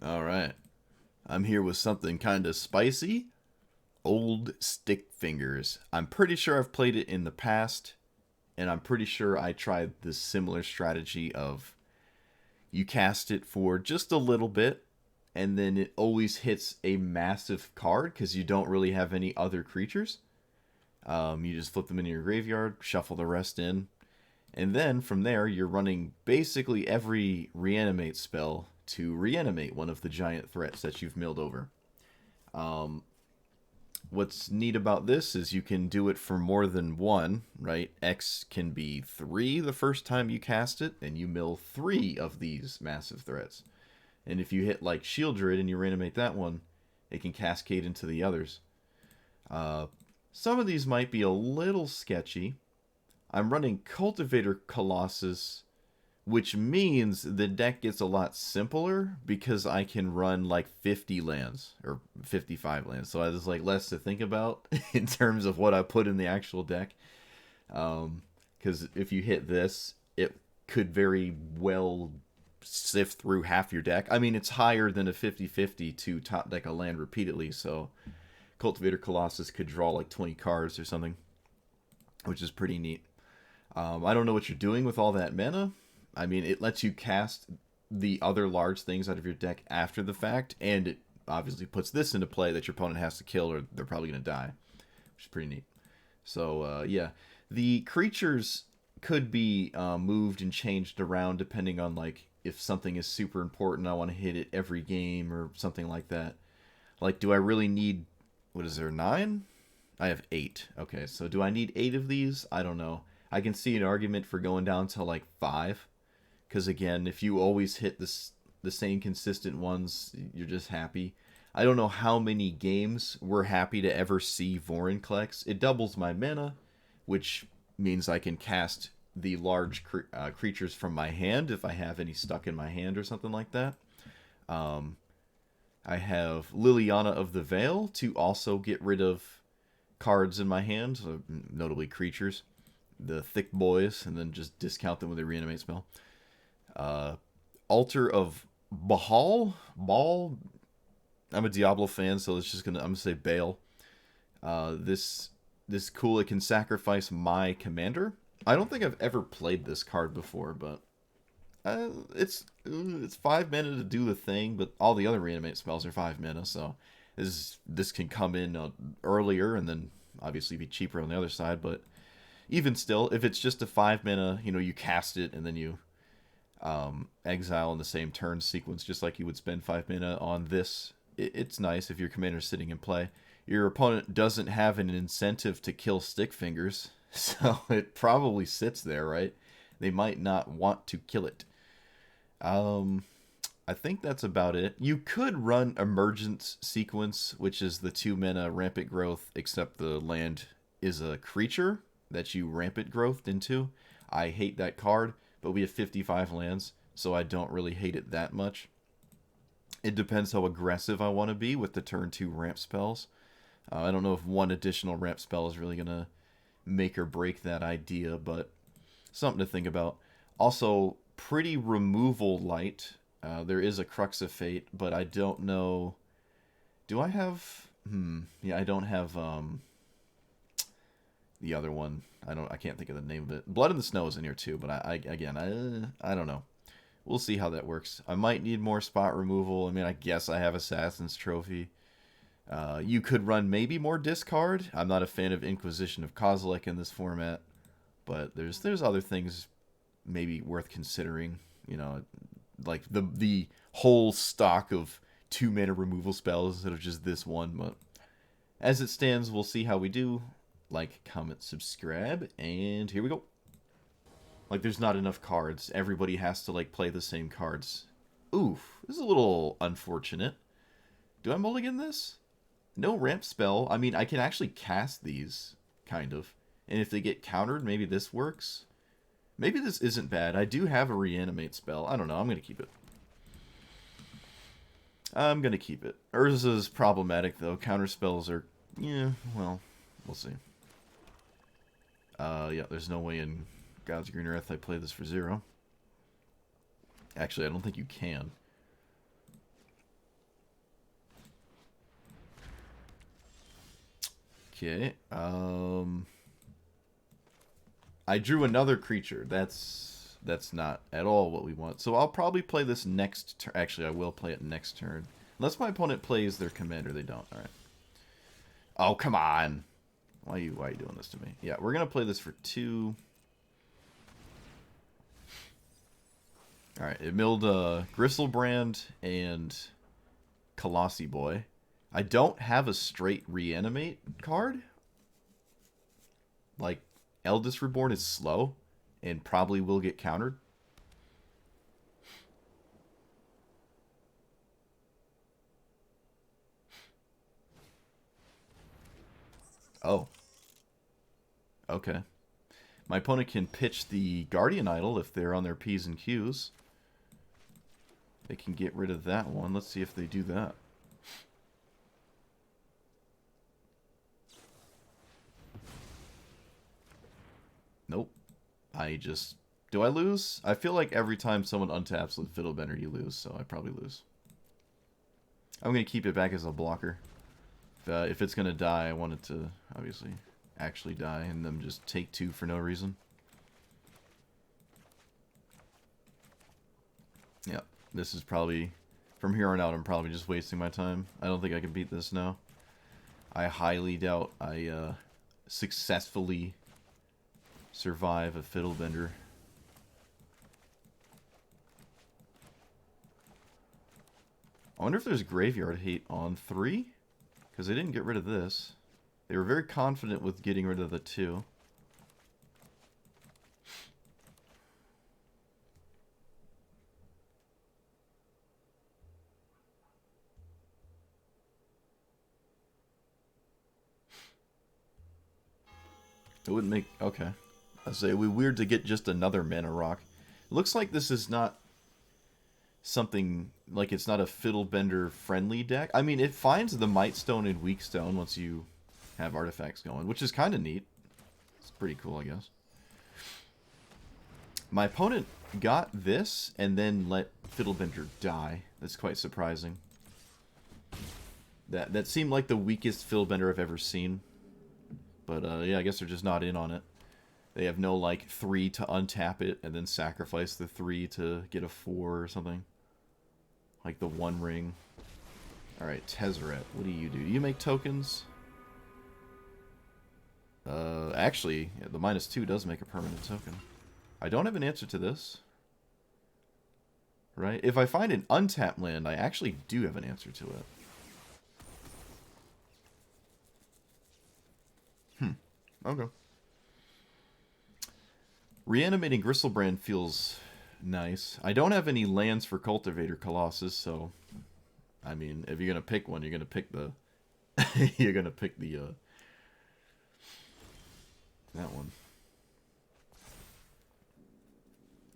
All right. I'm here with something kind of spicy. Old Stickfingers. I'm pretty sure I've played it in the past, and I'm pretty sure I tried the similar strategy of you cast it for just a little bit, and then it always hits a massive card because you don't really have any other creatures. You just flip them into your graveyard, shuffle the rest in, and then from there you're running basically every reanimate spell to reanimate one of the giant threats that you've milled over. Um, what's neat about this is you can do it for more than one, right? X can be 3 the first time you cast it, and you mill 3 of these massive threats. And if you hit like Shield Druid and you reanimate that one, it can cascade into the others. Uh, some of these might be a little sketchy. I'm running Cultivator Colossus, which means the deck gets a lot simpler because I can run like 50 lands or 55 lands. So there's like less to think about in terms of what I put in the actual deck. Because if you hit this, it could very well sift through half your deck. I mean, it's higher than a 50-50 to top deck a land repeatedly. So Cultivator Colossus could draw like 20 cards or something, which is pretty neat. I don't know what you're doing with all that mana. I mean, it lets you cast the other large things out of your deck after the fact, and it obviously puts this into play that your opponent has to kill or they're probably going to die, which is pretty neat. So, yeah. The creatures could be moved and changed around depending on, like, if something is super important, I want to hit it every game or something like that. Like, do I really need, what is there, 9? I have 8. Okay, so do I need 8 of these? I don't know. I can see an argument for going down to like 5, because again, if you always hit the same consistent ones, you're just happy. I don't know how many games we're happy to ever see Vorinclex. It doubles my mana, which means I can cast the large creatures from my hand if I have any stuck in my hand or something like that. Um, I have Liliana of the Veil to also get rid of cards in my hand, so notably creatures, the thick boys, and then just discount them with a reanimate spell. Uh, Altar of Bahal, Ball. I'm a Diablo fan, so I'm gonna say Baal. This cool. It can sacrifice my commander. I don't think I've ever played this card before, but it's 5 mana to do the thing, but all the other reanimate spells are 5 mana, so this can come in earlier and then obviously be cheaper on the other side. But even still, if it's just a 5 mana, you cast it and then you exile in the same turn sequence, just like you would spend 5 mana on this. It's nice if your commander's sitting in play. Your opponent doesn't have an incentive to kill Stickfingers, so it probably sits there, right? They might not want to kill it. Um, I think that's about it. You could run Emergence Sequence, which is the 2 mana Rampant Growth, except the land is a creature that you Rampant Growthed into. I hate that card, but we have 55 lands, so I don't really hate it that much. It depends how aggressive I want to be with the turn 2 ramp spells. I don't know if one additional ramp spell is really going to make or break that idea, but something to think about. Also, pretty removal light. There is a Crux of Fate, but I don't know. Do I have? Yeah, I don't have the other one. I can't think of the name of it. Blood in the Snow is in here too, but I don't know. We'll see how that works. I might need more spot removal. I mean, I guess I have Assassin's Trophy. You could run maybe more discard. I'm not a fan of Inquisition of Kozilek in this format, but there's other things maybe worth considering. Like the whole stock of 2 mana removal spells instead of just this one. But as it stands, we'll see how we do. Like, comment, subscribe, and here we go. Like, there's not enough cards. Everybody has to like play the same cards. Oof, this is a little unfortunate. Do I mulligan this? No ramp spell. I mean, I can actually cast these, kind of. And if they get countered, maybe this works. Maybe this isn't bad. I do have a reanimate spell. I don't know. I'm going to keep it. I'm going to keep it. Urza's problematic, though. Counter spells are... Yeah, well, we'll see. Yeah, there's no way in God's Green Earth I play this for 0. Actually, I don't think you can. Okay. I drew another creature. That's not at all what we want. So I'll probably play this next turn. Actually, I will play it next turn. Unless my opponent plays their commander. They don't. All right. Oh, come on. Why are you doing this to me? Yeah, we're going to play this for 2. All right. It milled Gristlebrand and Colossi Boy. I don't have a straight reanimate card. Like, Eldest Reborn is slow and probably will get countered. Oh. Okay. My opponent can pitch the Guardian Idol if they're on their P's and Q's. They can get rid of that one. Let's see if they do that. Nope. Do I lose? I feel like every time someone untaps with Fiddlebender, you lose, so I probably lose. I'm going to keep it back as a blocker. If it's going to die, I want it to, obviously, actually die, and then just take 2 for no reason. Yeah, this is probably, from here on out, I'm probably just wasting my time. I don't think I can beat this now. I highly doubt I successfully survive a Fiddlebender. I wonder if there's graveyard hate on 3? Because they didn't get rid of this. They were very confident with getting rid of the 2. It wouldn't make... Okay. I say, it would be weird to get just another mana rock. It looks like this is not something... Like, it's not a Fiddlebender friendly deck. I mean, it finds the Might Stone and Weak Stone once you have artifacts going, which is kind of neat. It's pretty cool, I guess. My opponent got this and then let Fiddlebender die. That's quite surprising. That seemed like the weakest Fiddlebender I've ever seen. But, yeah, I guess they're just not in on it. They have no, like, 3 to untap it and then sacrifice the 3 to get a 4 or something. Like the One Ring. Alright, Tezzeret, what do? You make tokens? Actually, yeah, the -2 does make a permanent token. I don't have an answer to this. Right? If I find an untapped land, I actually do have an answer to it. Okay. Reanimating Gristlebrand feels nice. I don't have any lands for Cultivator Colossus, so... I mean, if you're gonna pick one, you're gonna pick the... you're gonna pick the, that one.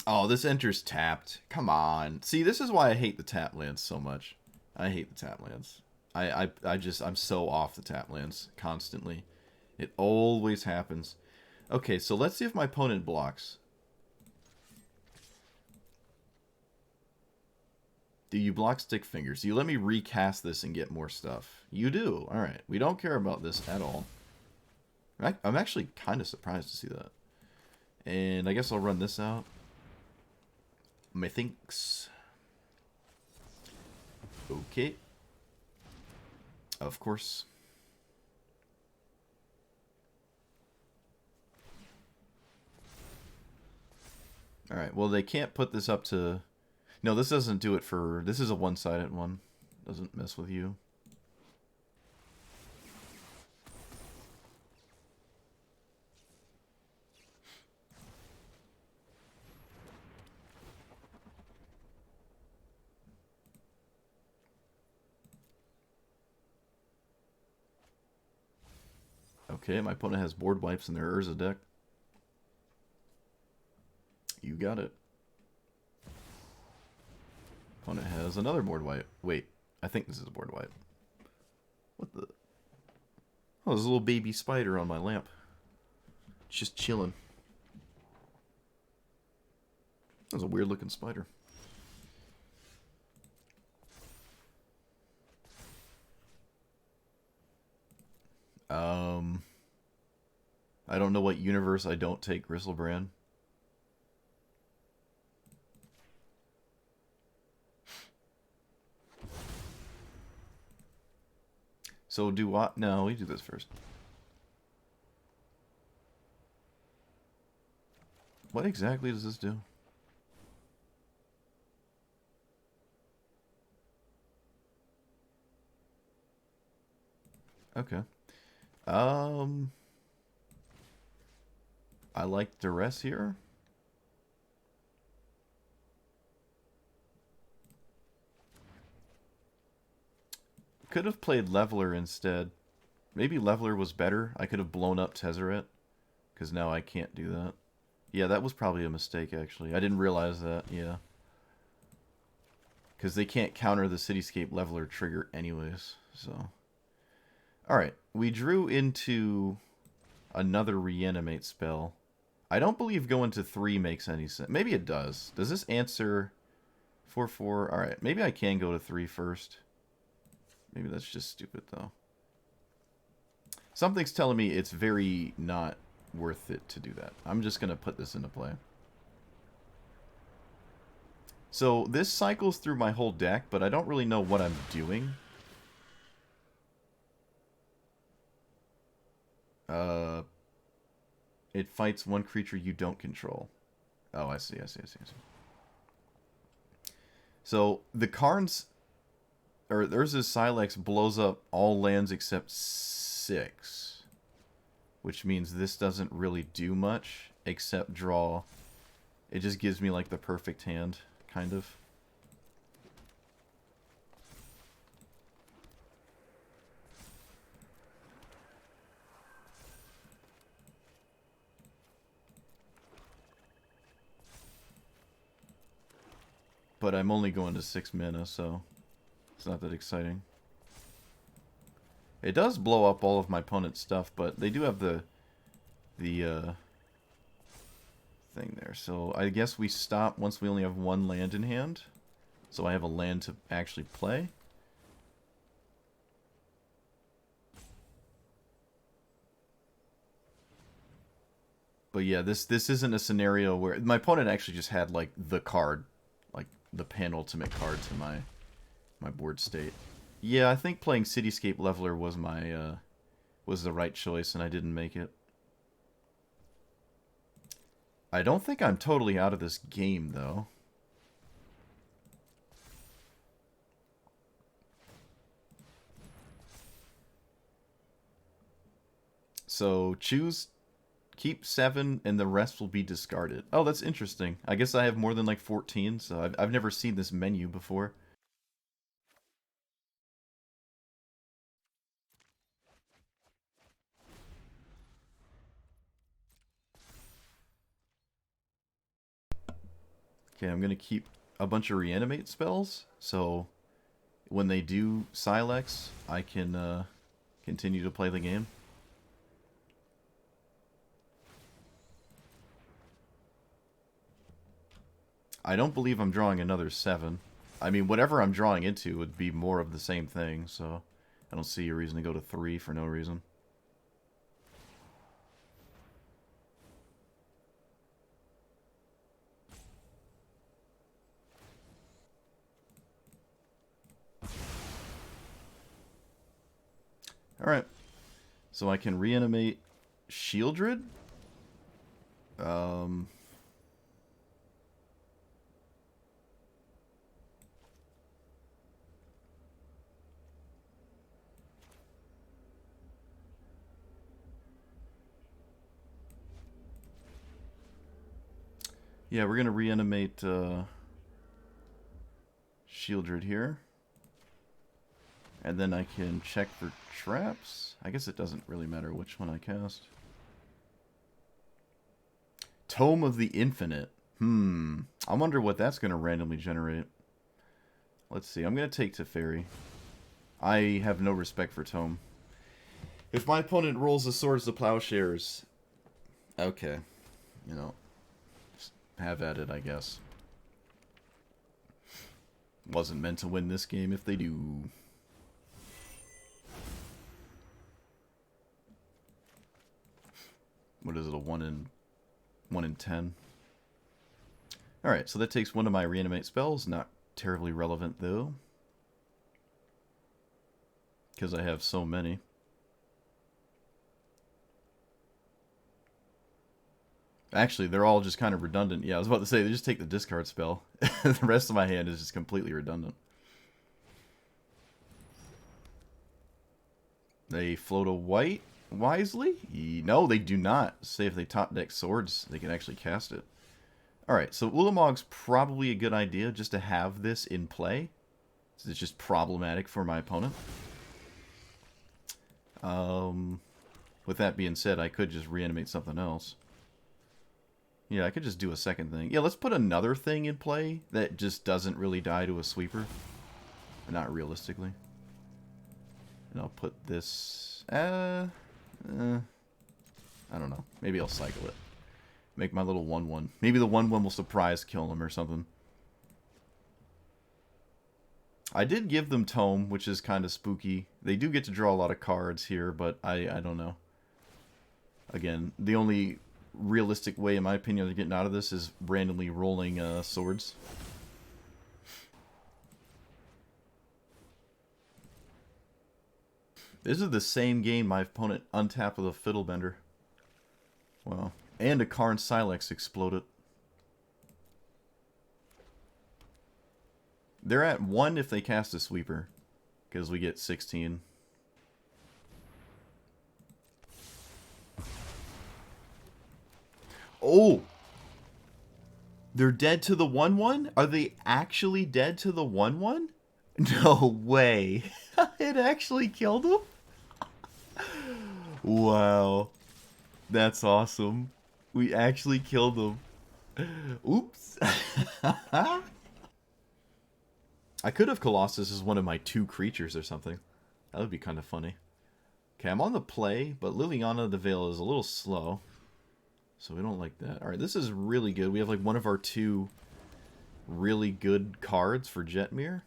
Oh, this enters tapped. Come on. See, this is why I hate the tap lands so much. I hate the tap lands. I'm so off the tap lands constantly. It always happens. Okay, so let's see if my opponent blocks. Do you block Stickfingers? Do you let me recast this and get more stuff? You do. Alright. We don't care about this at all. I'm actually kind of surprised to see that. And I guess I'll run this out. Methinks. Okay. Of course. Alright, well they can't put this up to... No, this doesn't do it for... This is a one-sided one. Doesn't mess with you. Okay, my opponent has board wipes in their Urza deck. You got it. Opponent has another board wipe. Wait, I think this is a board wipe. What the? Oh, there's a little baby spider on my lamp. It's just chilling. That was a weird looking spider. I don't know what universe I don't take Gristlebrand. So do what? No, we do this first. What exactly does this do? Okay. I like Duress here. Could have played Leveler instead. Maybe Leveler was better. I could have blown up Tezzeret, because now I can't do that. Yeah, that was probably a mistake, actually. I didn't realize that, yeah. Because they can't counter the Cityscape Leveler trigger anyways, so... Alright, we drew into another Reanimate spell. I don't believe going to 3 makes any sense. Maybe it does. Does this answer 4/4? Alright, maybe I can go to 3 first. Maybe that's just stupid, though. Something's telling me it's very not worth it to do that. I'm just going to put this into play. So this cycles through my whole deck, but I don't really know what I'm doing. It fights one creature you don't control. Oh, I see. So the Karn's, or Urza's Silex blows up all lands except 6. Which means this doesn't really do much except draw. It just gives me like the perfect hand, kind of. But I'm only going to 6 mana, so it's not that exciting. It does blow up all of my opponent's stuff, but they do have the thing there. So I guess we stop once we only have 1 land in hand. So I have a land to actually play. But yeah, this isn't a scenario where... My opponent actually just had, like, the card. Like, the penultimate card to my board state. Yeah, I think playing Cityscape Leveler was my, was the right choice, and I didn't make it. I don't think I'm totally out of this game, though. So, keep 7, and the rest will be discarded. Oh, that's interesting. I guess I have more than, like, 14, so I've never seen this menu before. Okay, I'm going to keep a bunch of Reanimate spells, so when they do Silex, I can continue to play the game. I don't believe I'm drawing another 7. I mean, whatever I'm drawing into would be more of the same thing, so I don't see a reason to go to 3 for no reason. Alright. So I can reanimate Shieldred? Yeah, we're going to reanimate Shieldred here. And then I can check for traps. I guess it doesn't really matter which one I cast. Tome of the Infinite. I wonder what that's going to randomly generate. Let's see. I'm going to take Teferi. I have no respect for Tome. If my opponent rolls the Swords to Plowshares, okay. You know, have at it, I guess. Wasn't meant to win this game if they do. What is it? A 1 in 10. Alright, so that takes one of my reanimate spells. Not terribly relevant, though. Because I have so many. Actually, they're all just kind of redundant. Yeah, I was about to say, they just take the discard spell. The rest of my hand is just completely redundant. They float a white wisely? No, they do not. Say if they top deck swords, they can actually cast it. Alright, so Ulamog's probably a good idea just to have this in play. It's just problematic for my opponent. With that being said, I could just reanimate something else. Yeah, I could just do a second thing. Yeah, let's put another thing in play that just doesn't really die to a sweeper. Not realistically. And I'll put this... I don't know. Maybe I'll cycle it. Make my little 1-1. Maybe the 1-1 will surprise kill him or something. I did give them Tome, which is kind of spooky. They do get to draw a lot of cards here, but I don't know. Again, the only realistic way, in my opinion, of getting out of this is randomly rolling swords. This is the same game my opponent untapped with a Fiddlebender. Wow. And a Karn Silex exploded. They're at 1 if they cast a sweeper. Because we get 16. Oh! They're dead to the 1-1? Are they actually dead to the 1-1? No way. It actually killed them? Wow. That's awesome. We actually killed them. Oops. I could have Colossus as one of my 2 creatures or something. That would be kind of funny. Okay, I'm on the play, but Liliana the Veil is a little slow. So we don't like that. Alright, this is really good. We have like one of our 2 really good cards for Jetmir.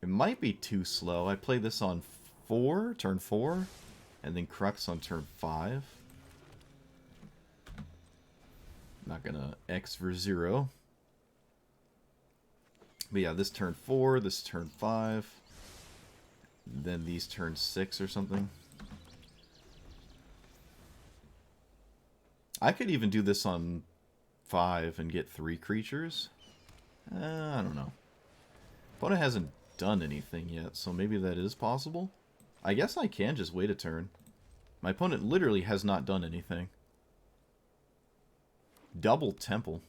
It might be too slow. I play this on turn 4, and then Crux on turn 5. Not gonna X for 0. But yeah, this turn 4, this turn 5, then these turn 6 or something. I could even do this on 5 and get 3 creatures. I don't know. Opponent hasn't done anything yet, so maybe that is possible. I guess I can just wait a turn. My opponent literally has not done anything. Double Temple.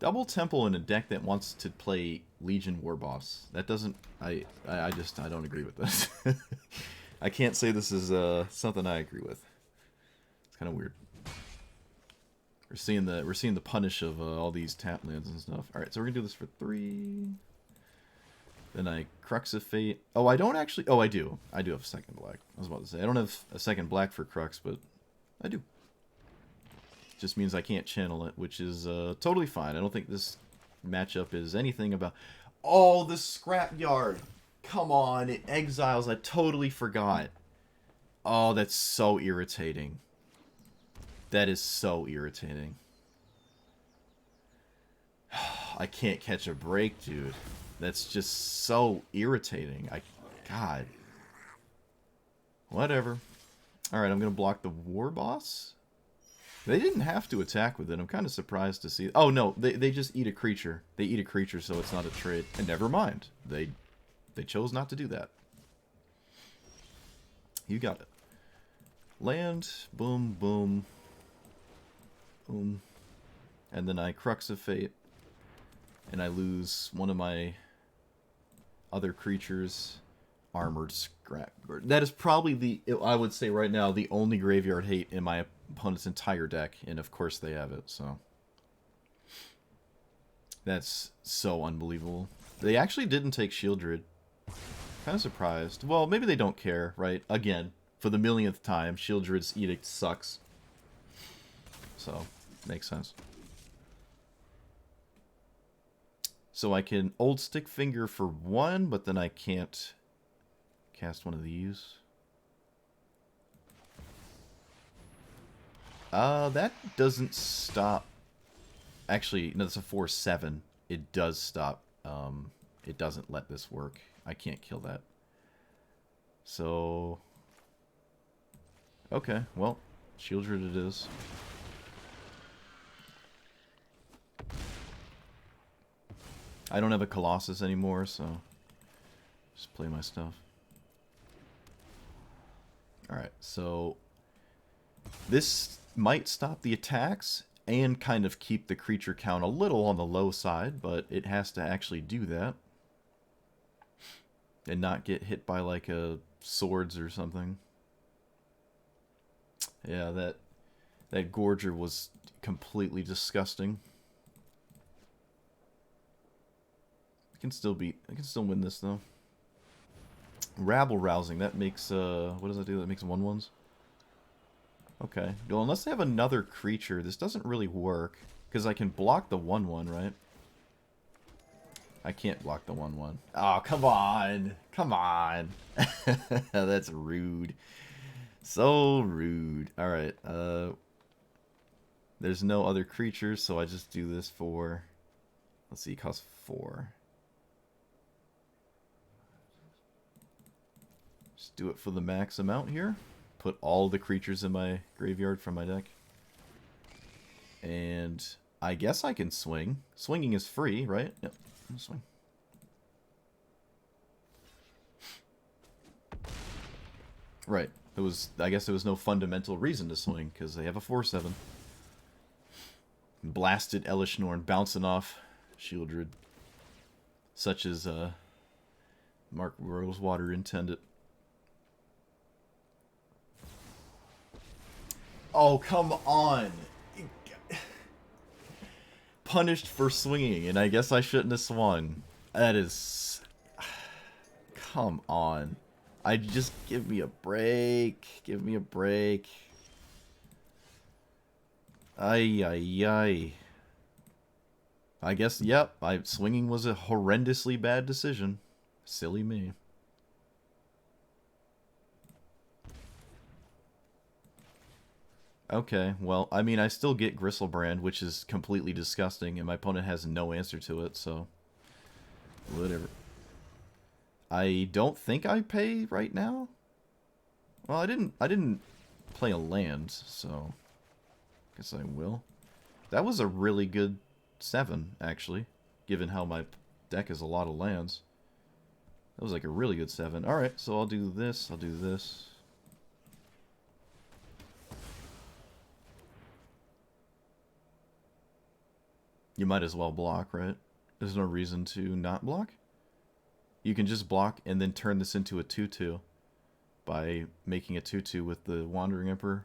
Double Temple in a deck that wants to play Legion Warboss. That doesn't... I don't agree with this. I can't say this is something I agree with. It's kind of weird. We're seeing the punish of all these tap lands and stuff. All right, so we're gonna do this for 3. Then I Crux of Fate. Oh, I don't actually. Oh, I do. I do have a second black. I was about to say I don't have a second black for Crux, but I do. Just means I can't channel it, which is totally fine. I don't think this matchup is anything about... Oh, the Scrapyard! Come on, it exiles. I totally forgot. Oh, that's so irritating. That is so irritating. I can't catch a break, dude. That's just so irritating. God. Whatever. Alright, I'm going to block the War Boss. They didn't have to attack with it. I'm kind of surprised to see... Oh, no. They just eat a creature. They eat a creature, so it's not a trade. And never mind. They chose not to do that. You got it. Land. Boom, boom. Boom. And then I Crux of Fate. And I lose one of my other creatures. Armored Scrapyard. That is probably I would say right now, the only graveyard hate in my opponent's entire deck. And of course they have it, so. That's so unbelievable. They actually didn't take Shieldred. Kind of surprised. Well, maybe they don't care, right? Again, for the millionth time, Shieldred's Edict sucks. So, makes sense. So I can Old Stickfinger for 1, but then I can't cast one of these. That doesn't stop. Actually, no, that's a 4/7. It does stop. It doesn't let this work. I can't kill that. So, okay, well, Shieldred it is. I don't have a Colossus anymore, so just play my stuff. Alright, so this might stop the attacks and kind of keep the creature count a little on the low side, but it has to actually do that. And not get hit by like a swords or something. Yeah, that Gorger was completely disgusting. I can still win this though. Rabble rousing, that makes what does that do? That makes 1/1s. Okay. Well, unless they have another creature, this doesn't really work. Because I can block the 1/1, right? I can't block the 1/1. Oh, come on. Come on. That's rude. So rude. Alright, there's no other creatures, so I just do this for... Let's see, it costs 4. Just do it for the max amount here. Put all the creatures in my graveyard from my deck. And I guess I can swing. Swinging is free, right? Yep, I'll swing. Right. I guess there was no fundamental reason to swing, because they have a 4/7. Blasted Elishnorn bouncing off Shieldred. Such as Mark Rosewater intended. Oh, come on! Punished for swinging, and I guess I shouldn't have swung. That is... Come on. Just give me a break. Give me a break. Ay, ay, ay. I guess, yep, swinging was a horrendously bad decision. Silly me. Okay, well, I mean, I still get Gristlebrand, which is completely disgusting, and my opponent has no answer to it, so... Whatever. I don't think I pay right now. Well, I didn't play a land, so guess I will. That was a really good 7, actually, given how my deck has a lot of lands. That was like a really good 7. All right, so I'll do this. I'll do this. You might as well block, right? There's no reason to not block. You can just block and then turn this into a 2/2 by making a 2/2 with the Wandering Emperor.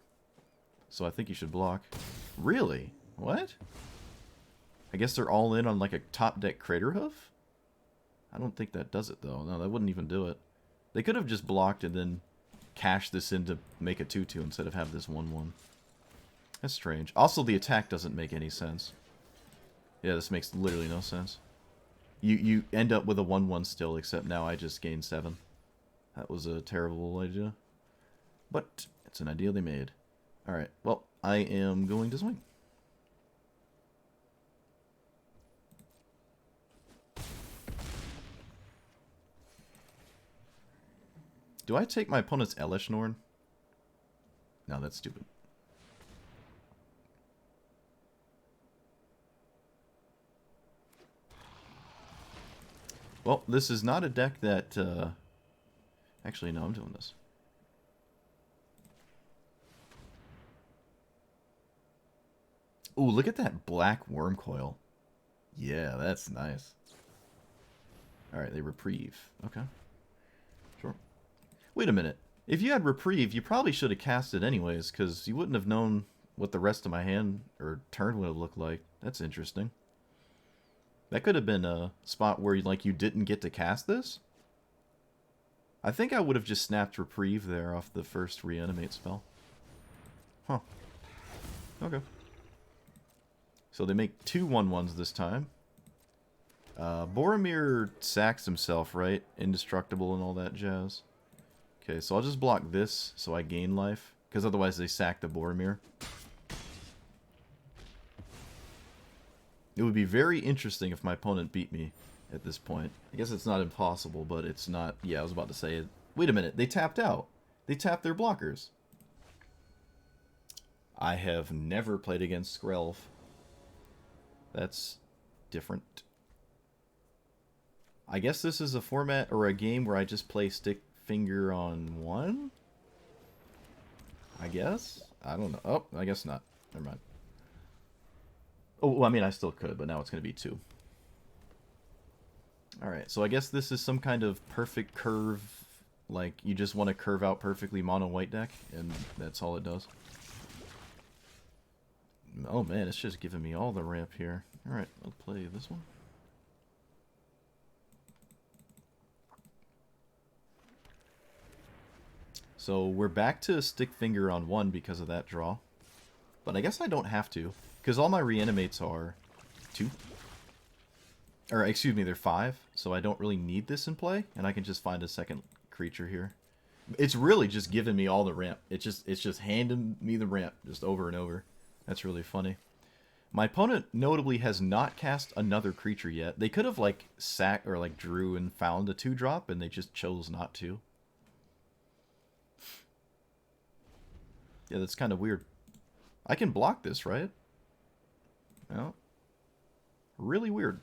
So I think you should block. Really? What? I guess they're all in on like a top deck Craterhoof? I don't think that does it though. No, that wouldn't even do it. They could have just blocked and then cashed this in to make a 2/2 instead of have this 1/1. That's strange. Also, the attack doesn't make any sense. Yeah, this makes literally no sense. You end up with a 1/1 still, except now I just gained 7. That was a terrible idea. But it's an idea they made. Alright, well, I am going to swing. Do I take my opponent's Elishnorn? No, that's stupid. Well, this is not a deck that... Actually, no, I'm doing this. Ooh, look at that black worm coil. Yeah, that's nice. Alright, they reprieve. Okay. Sure. Wait a minute. If you had reprieve, you probably should have cast it anyways, because you wouldn't have known what the rest of my hand or turn would have looked like. That's interesting. That could have been a spot where like you didn't get to cast this. I think I would have just snapped reprieve there off the first reanimate spell. Huh. Okay. So they make 2 1/1s this time. Boromir sacks himself, right? Indestructible and all that jazz. Okay, so I'll just block this so I gain life. Because otherwise they sack the Boromir. It would be very interesting if my opponent beat me at this point. I guess it's not impossible, but it's not... Yeah, I was about to say it. Wait a minute, they tapped out. They tapped their blockers. I have never played against Skrelv. That's different. I guess this is a format or a game where I just play stick finger on one? I guess? I don't know. Oh, I guess not. Never mind. Oh, well, I mean, I still could, but now it's going to be 2. Alright, so I guess this is some kind of perfect curve, like, you just want to curve out perfectly mono-white deck, and that's all it does. Oh man, it's just giving me all the ramp here. Alright, I'll play this one. So we're back to stick finger on 1 because of that draw. But I guess I don't have to, because all my reanimates are 2. Or, excuse me, they're 5, so I don't really need this in play, and I can just find a second creature here. It's really just giving me all the ramp. It's just handing me the ramp, just over and over. That's really funny. My opponent notably has not cast another creature yet. They could have, like, sacked or, like, drew and found a 2-drop, and they just chose not to. Yeah, that's kind of weird. I can block this, right? No. Really weird.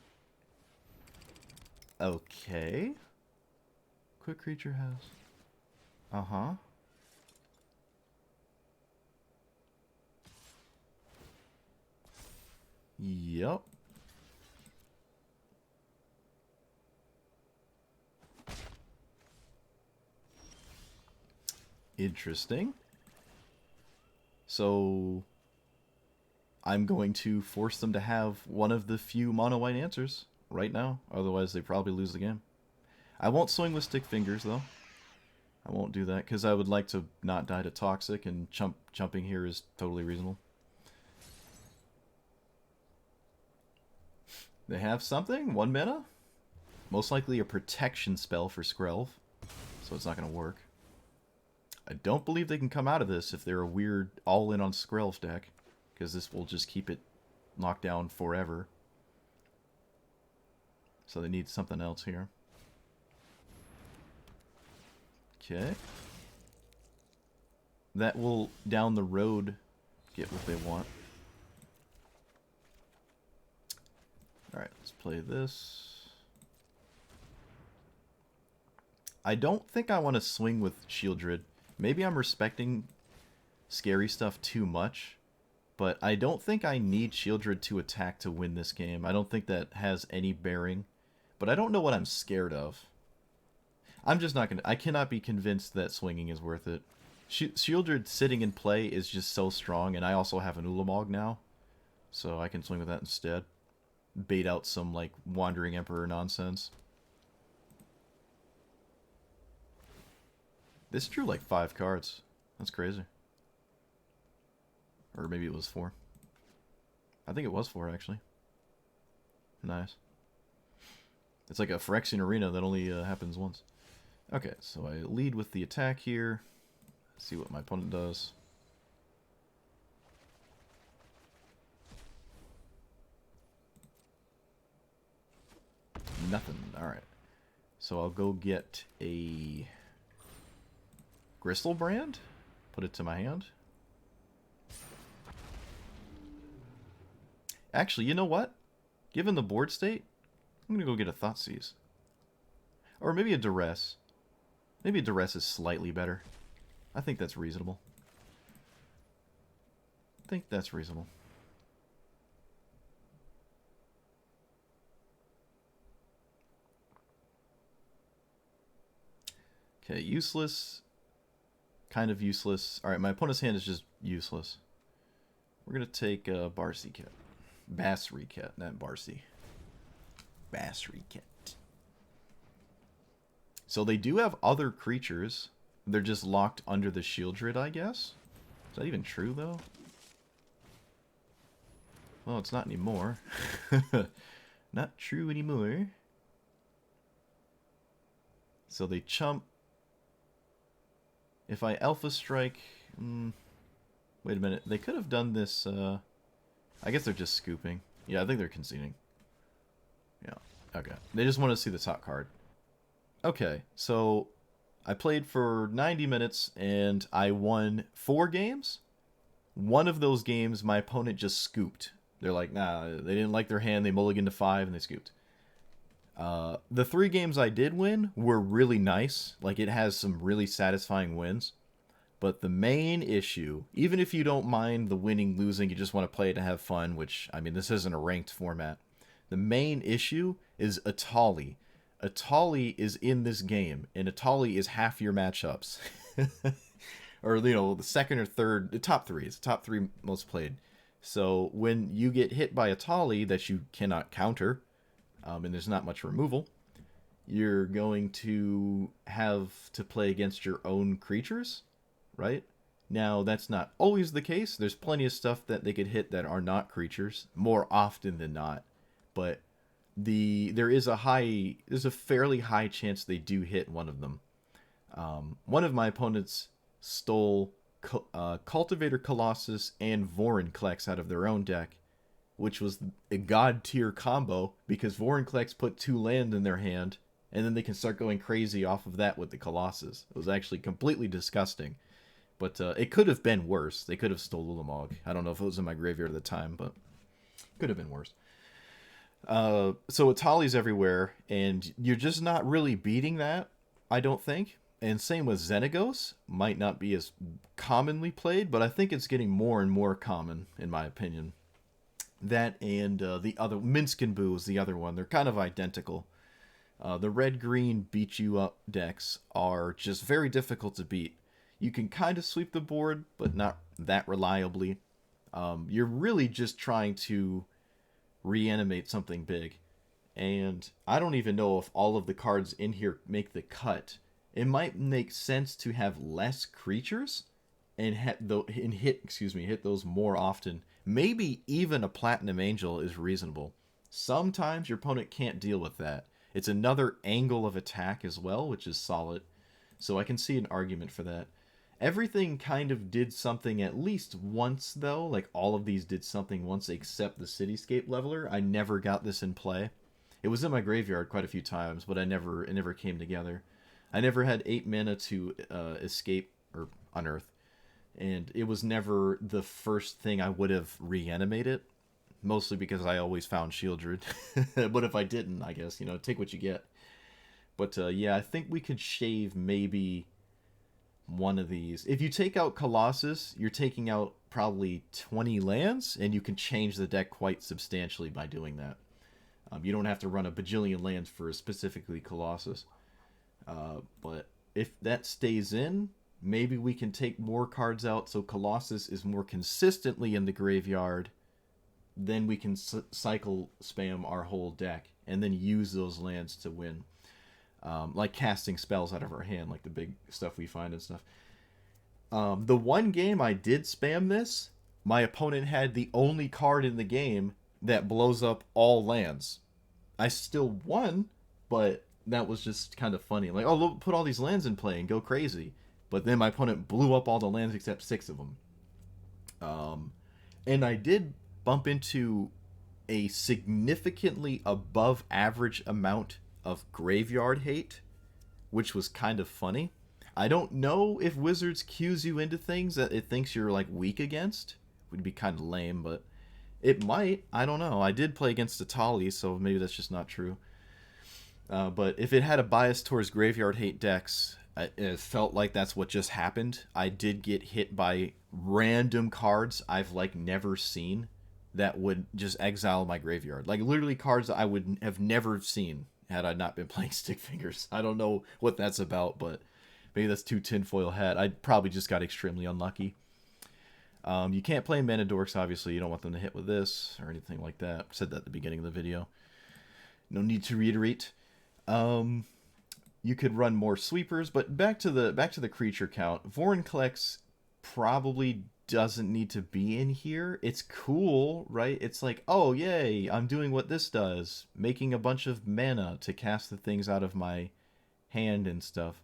Okay. Quick creature has... Uh-huh. Yep. Interesting. So... I'm going to force them to have one of the few mono-white answers right now. Otherwise, they probably lose the game. I won't swing with stick fingers, though. I won't do that, because I would like to not die to Toxic, and jumping here is totally reasonable. They have something? 1 mana? Most likely a protection spell for Skrelv, so it's not going to work. I don't believe they can come out of this if they're a weird all-in on Skrelv deck, because this will just keep it locked down forever. So they need something else here. Okay. That will, down the road, get what they want. Alright, let's play this. I don't think I want to swing with Shieldred. Maybe I'm respecting scary stuff too much, but I don't think I need Shieldred to attack to win this game. I don't think that has any bearing, but I don't know what I'm scared of. I'm just not gonna... I cannot be convinced that swinging is worth it. Shieldred sitting in play is just so strong, and I also have an Ulamog now, so I can swing with that instead. Bait out some, like, Wandering Emperor nonsense. This drew, like, 5 cards. That's crazy. Or maybe it was 4. I think it was 4, actually. Nice. It's like a Phyrexian Arena that only happens once. Okay, so I lead with the attack here. See what my opponent does. Nothing. Alright. So I'll go get a Gristlebrand. Put it to my hand. Actually, you know what? Given the board state, I'm going to go get a Thoughtseize. Or maybe a Duress. Maybe a Duress is slightly better. I think that's reasonable. I think that's reasonable. Okay, useless. Kind of useless. Alright, my opponent's hand is just useless. We're going to take Barcy Cat. Basri Cat, not Barcy. Basri Cat. So they do have other creatures. They're just locked under the Shieldred, I guess? Is that even true, though? Well, it's not anymore. Not true anymore. So they chump. If I Alpha Strike... wait a minute. They could have done this... I guess they're just scooping. Yeah, I think they're conceding. Yeah. Okay. They just want to see the top card. Okay, so I played for 90 minutes and I won 4 games. One of those games, my opponent just scooped. They're like, nah, they didn't like their hand. They mulliganed to 5 and they scooped. The 3 games I did win were really nice. Like, it has some really satisfying wins. But the main issue, even if you don't mind the winning, losing, you just want to play it to have fun, which, I mean, this isn't a ranked format. The main issue is Atali. Atali is in this game, and Atali is half your matchups. Or, you know, the second or third, the top 3. It's the top 3 most played. So when you get hit by Atali that you cannot counter, and there's not much removal, you're going to have to play against your own creatures, right? Now, that's not always the case. There's plenty of stuff that they could hit that are not creatures, more often than not. But there's a fairly high chance they do hit one of them. One of my opponents stole Cultivator Colossus and Vorinclex out of their own deck, which was a god tier combo because Vorinclex put 2 land in their hand, and then they can start going crazy off of that with the Colossus. It was actually completely disgusting. But it could have been worse. They could have stole Ulamog. I don't know if it was in my graveyard at the time, but it could have been worse. So Atali's everywhere, and you're just not really beating that, I don't think. And same with Xenagos. Might not be as commonly played, but I think it's getting more and more common, in my opinion. That and the other, Minsk and Boo is the other one. They're kind of identical. The red-green beat-you-up decks are just very difficult to beat. You can kind of sweep the board, but not that reliably. You're really just trying to reanimate something big. And I don't even know if all of the cards in here make the cut. It might make sense to have less creatures and hit those more often. Maybe even a Platinum Angel is reasonable. Sometimes your opponent can't deal with that. It's another angle of attack as well, which is solid. So I can see an argument for that. Everything kind of did something at least once, though. Like, all of these did something once except the Cityscape Leveler. I never got this in play. It was in my graveyard quite a few times, but it never came together. I never had 8 mana to escape or unearth. And it was never the first thing I would have reanimated. Mostly because I always found Shieldred. But if I didn't, I guess, take what you get. But yeah, I think we could shave maybe one of these. If you take out Colossus, you're taking out probably 20 lands, and you can change the deck quite substantially by doing that. You don't have to run a bajillion lands for specifically Colossus. But if that stays in, maybe we can take more cards out so Colossus is more consistently in the graveyard. Then we can cycle spam our whole deck and then use those lands to win. Like casting spells out of our hand, like the big stuff we find and stuff. The one game I did spam this, my opponent had the only card in the game that blows up all lands. I still won, but that was just kind of funny. Like, oh, look, put all these lands in play and go crazy. But then my opponent blew up all the lands except 6 of them. And I did bump into a significantly above average amount of graveyard hate, which was kind of funny. I don't know if Wizards cues you into things that it thinks you're like weak against. Would be kind of lame, but it might. I don't know. I did play against Atali, so maybe that's just not true. But if it had a bias towards graveyard hate decks, it felt like that's what just happened. I did get hit by random cards I've never seen that would just exile my graveyard. Like literally cards that I would have never seen had I not been playing Stickfingers. I don't know what that's about, but maybe that's too tinfoil hat. I probably just got extremely unlucky. You can't play Mana Dorks, obviously. You don't want them to hit with this or anything like that. I said that at the beginning of the video. No need to reiterate. You could run more sweepers, but back to the creature count. Vorinclex probably doesn't need to be in here. It's cool, right? It's like, oh yay, I'm doing what this does, making a bunch of mana to cast the things out of my hand and stuff.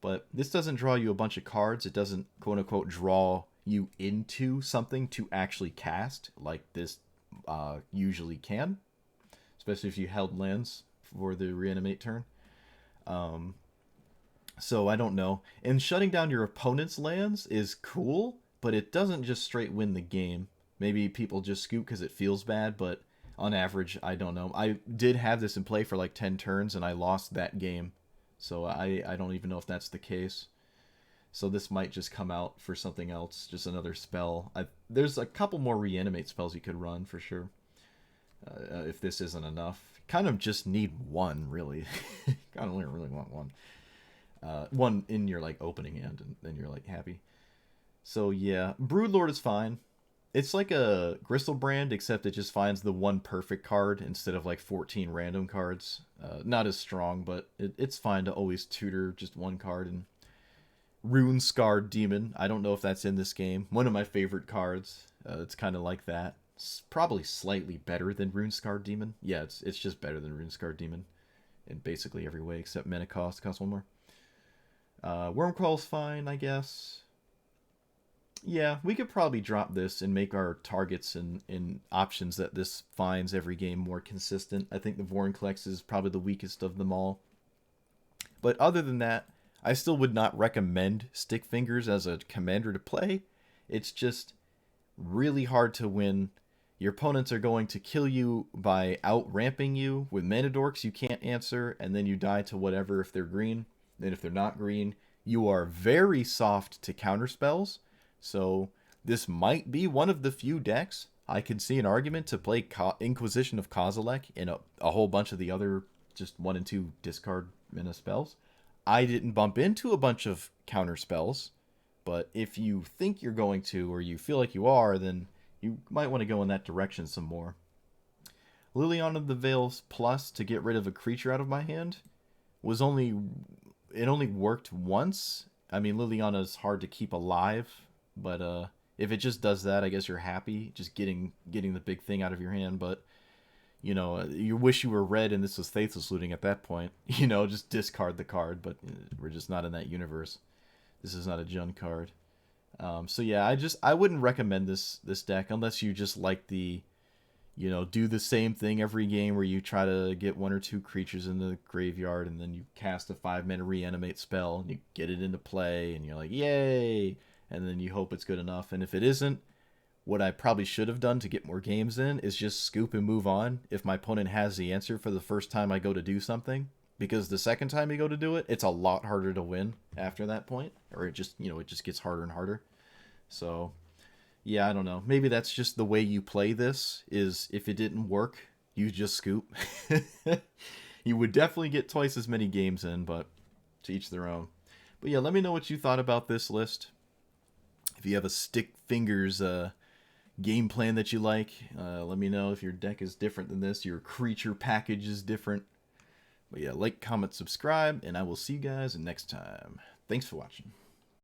But this doesn't draw you a bunch of cards. It doesn't quote unquote draw you into something to actually cast, like this usually can, especially if you held lands for the reanimate turn. So I don't know. And shutting down your opponent's lands is cool, but it doesn't just straight win the game. Maybe people just scoop because it feels bad, but on average, I don't know. I did have this in play for like 10 turns, and I lost that game. So I don't even know if that's the case. So this might just come out for something else, just another spell. There's a couple more reanimate spells you could run for sure, if this isn't enough. Kind of just need one, really. I only really want one. One in your like opening hand, and then you're like happy. So yeah, Broodlord is fine. It's like a Gristlebrand, except it just finds the one perfect card instead of like 14 random cards. Not as strong, but it's fine to always tutor just one card. And Rune Scarred Demon, I don't know if that's in this game. One of my favorite cards. It's kind of like that. It's probably slightly better than Rune Scarred Demon. Yeah, it's just better than Rune Scarred Demon in basically every way except mana cost. Costs one more. Wormcoil's fine, I guess. Yeah, we could probably drop this and make our targets and options that this finds every game more consistent. I think the Vorinclex is probably the weakest of them all. But other than that, I still would not recommend Stickfingers as a commander to play. It's just really hard to win. Your opponents are going to kill you by out-ramping you with mana dorks you can't answer, and then you die to whatever if they're green. Then if they're not green, you are very soft to counter spells. So this might be one of the few decks I could see an argument to play Inquisition of Kozilek and a whole bunch of the other just 1 and 2 discard mana spells. I didn't bump into a bunch of counter spells, but if you think you're going to, or you feel like you are, then you might want to go in that direction some more. Liliana of the Veils Plus to get rid of a creature out of my hand was only worked once. I mean, Liliana's hard to keep alive, but if it just does that, I guess you're happy just getting the big thing out of your hand. But you wish you were red and this was Faithless Looting at that point. Just discard the card, but we're just not in that universe. This is not a Jund card. So yeah, I wouldn't recommend this deck unless you just like the, do the same thing every game where you try to get 1 or 2 creatures in the graveyard and then you cast a 5-mana reanimate spell and you get it into play and you're like, yay! And then you hope it's good enough. And if it isn't, what I probably should have done to get more games in is just scoop and move on if my opponent has the answer for the first time I go to do something. Because the second time you go to do it, it's a lot harder to win after that point. Or it just gets harder and harder. So, yeah, I don't know. Maybe that's just the way you play this, is if it didn't work, you just scoop. You would definitely get twice as many games in, but to each their own. But yeah, let me know what you thought about this list. If you have a Stickfingers game plan that you like, let me know if your deck is different than this, your creature package is different. But yeah, like, comment, subscribe, and I will see you guys next time. Thanks for watching.